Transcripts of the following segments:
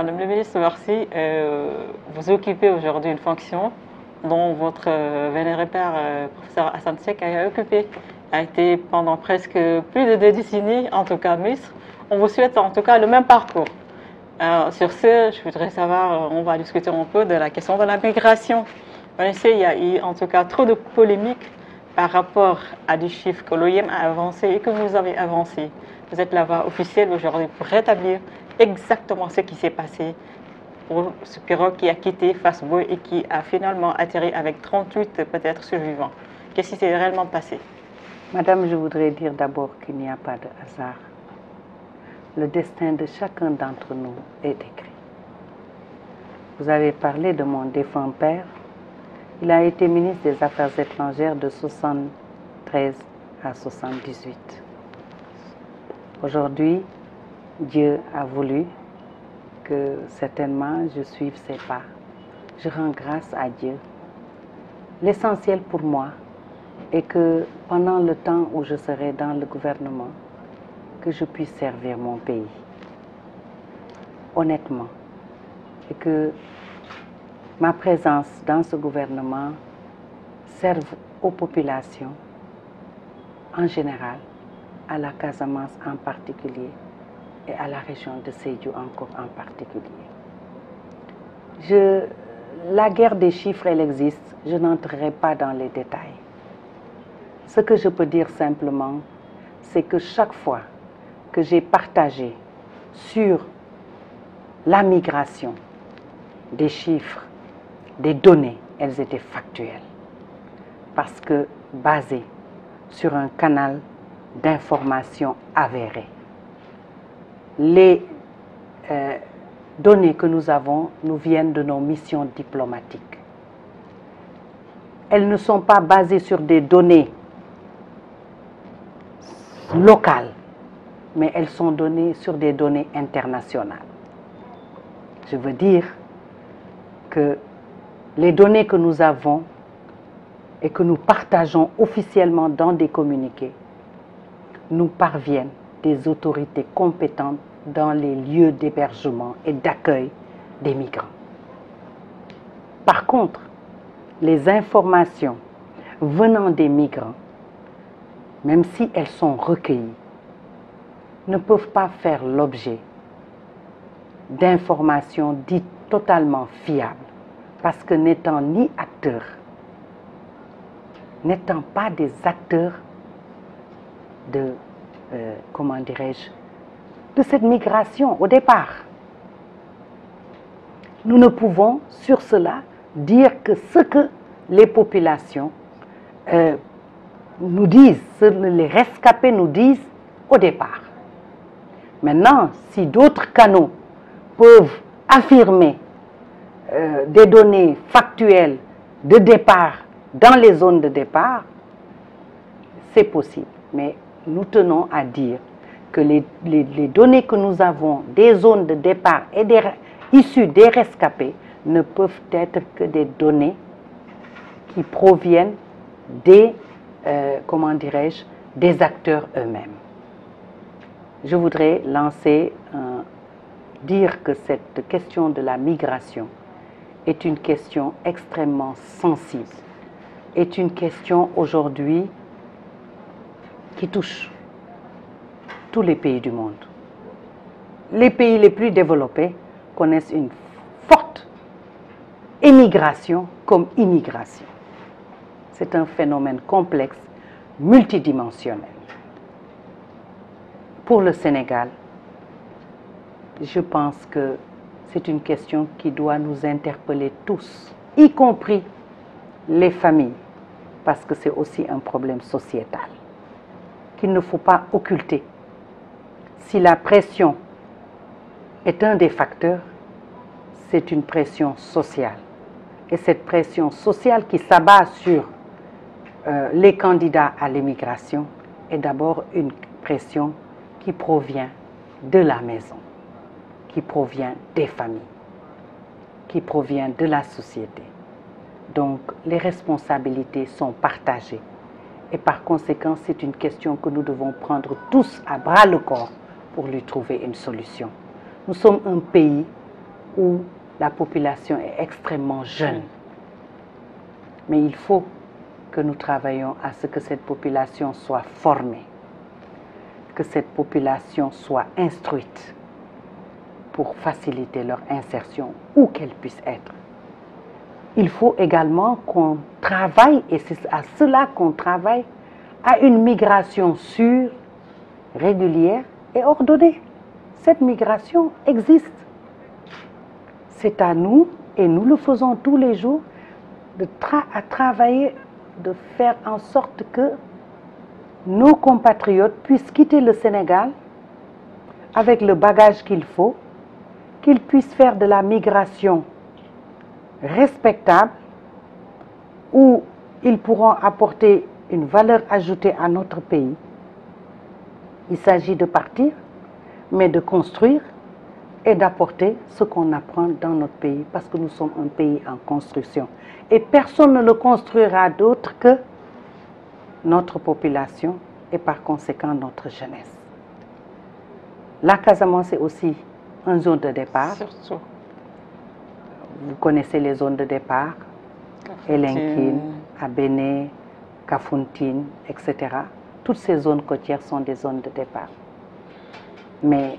Madame le ministre, merci. Vous occupez aujourd'hui une fonction dont votre vénéré père, professeur Hassan Sek, a occupé, a été pendant presque plus de 2 décennies, en tout cas ministre. On vous souhaite en tout cas le même parcours. Sur ce, je voudrais savoir, on va discuter un peu de la question de la migration. On sait, il y a eu en tout cas trop de polémiques par rapport à des chiffres que l'OIM a avancés et que vous avez avancés. Vous êtes la voix officielle aujourd'hui pour rétablir exactement ce qui s'est passé pour ce pirogue qui a quitté Fass-Boye et qui a finalement atterri avec 38 peut-être survivants. Qu'est-ce qui s'est réellement passé? Madame, je voudrais dire d'abord qu'il n'y a pas de hasard. Le destin de chacun d'entre nous est écrit. Vous avez parlé de mon défunt père. Il a été ministre des Affaires étrangères de 1973 à 1978. Aujourd'hui, Dieu a voulu que certainement je suive ses pas. Je rends grâce à Dieu. L'essentiel pour moi est que pendant le temps où je serai dans le gouvernement, que je puisse servir mon pays honnêtement et que ma présence dans ce gouvernement serve aux populations en général, à la Casamance en particulier et à la région de Sédhiou encore en particulier. La guerre des chiffres, elle existe, je n'entrerai pas dans les détails. Ce que je peux dire simplement, c'est que chaque fois que j'ai partagé sur la migration, des chiffres, des données, elles étaient factuelles. Parce que basées sur un canal d'information avéré. Les données que nous avons nous viennent de nos missions diplomatiques. Elles ne sont pas basées sur des données locales, mais elles sont données sur des données internationales. Je veux dire que les données que nous avons et que nous partageons officiellement dans des communiqués nous parviennent des autorités compétentes dans les lieux d'hébergement et d'accueil des migrants. Par contre, les informations venant des migrants, même si elles sont recueillies, ne peuvent pas faire l'objet d'informations dites totalement fiables, parce que n'étant ni acteurs, n'étant pas des acteurs de, comment dirais-je, de cette migration au départ, nous ne pouvons sur cela dire que ce que les populations nous disent, ce que les rescapés nous disent au départ. Maintenant, si d'autres canaux peuvent affirmer des données factuelles de départ dans les zones de départ, c'est possible. Mais nous tenons à dire que les données que nous avons des zones de départ et issues des rescapés ne peuvent être que des données qui proviennent des, comment dirais-je, des acteurs eux-mêmes. Je voudrais dire que cette question de la migration est une question extrêmement sensible, est une question aujourd'hui qui touche tous les pays du monde. Les pays les plus développés connaissent une forte émigration comme immigration. C'est un phénomène complexe, multidimensionnel. Pour le Sénégal, je pense que c'est une question qui doit nous interpeller tous, y compris les familles, parce que c'est aussi un problème sociétal qu'il ne faut pas occulter. Si la pression est un des facteurs, c'est une pression sociale. Et cette pression sociale qui s'abat sur les candidats à l'immigration est d'abord une pression qui provient de la maison, qui provient des familles, qui provient de la société. Donc les responsabilités sont partagées et par conséquent c'est une question que nous devons prendre tous à bras le corps pour lui trouver une solution. Nous sommes un pays où la population est extrêmement jeune. Mais il faut que nous travaillions à ce que cette population soit formée, que cette population soit instruite pour faciliter leur insertion où qu'elle puisse être. Il faut également qu'on travaille, et c'est à cela qu'on travaille, à une migration sûre, régulière et ordonnée. Cette migration existe. C'est à nous, et nous le faisons tous les jours, à travailler, de faire en sorte que nos compatriotes puissent quitter le Sénégal avec le bagage qu'il faut, qu'ils puissent faire de la migration respectable, où ils pourront apporter une valeur ajoutée à notre pays. Il s'agit de partir, mais de construire et d'apporter ce qu'on apprend dans notre pays, parce que nous sommes un pays en construction. Et personne ne le construira d'autre que notre population et par conséquent notre jeunesse. La Casamance est aussi une zone de départ. Surtout. Vous connaissez les zones de départ, Elinkine, Abéné, Kafountine, etc. Toutes ces zones côtières sont des zones de départ. Mais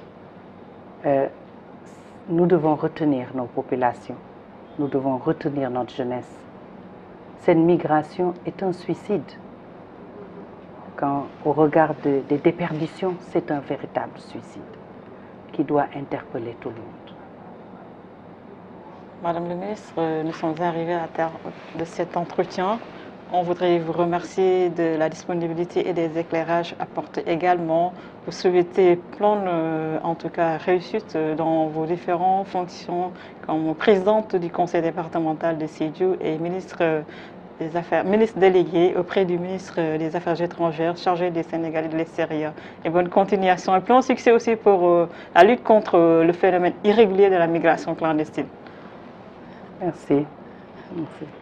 nous devons retenir nos populations, nous devons retenir notre jeunesse. Cette migration est un suicide. Quand, au regard des déperditions, c'est un véritable suicide qui doit interpeller tout le monde. Madame le ministre, nous sommes arrivés à terme de cet entretien. On voudrait vous remercier de la disponibilité et des éclairages apportés également. Vous souhaitez plein, en tout cas, réussite dans vos différentes fonctions comme présidente du conseil départemental de Sédhiou et ministre délégué auprès du ministre des Affaires étrangères, chargé des Sénégalais de l'extérieur. Et bonne continuation et plein succès aussi pour la lutte contre le phénomène irrégulier de la migration clandestine. Merci. Merci.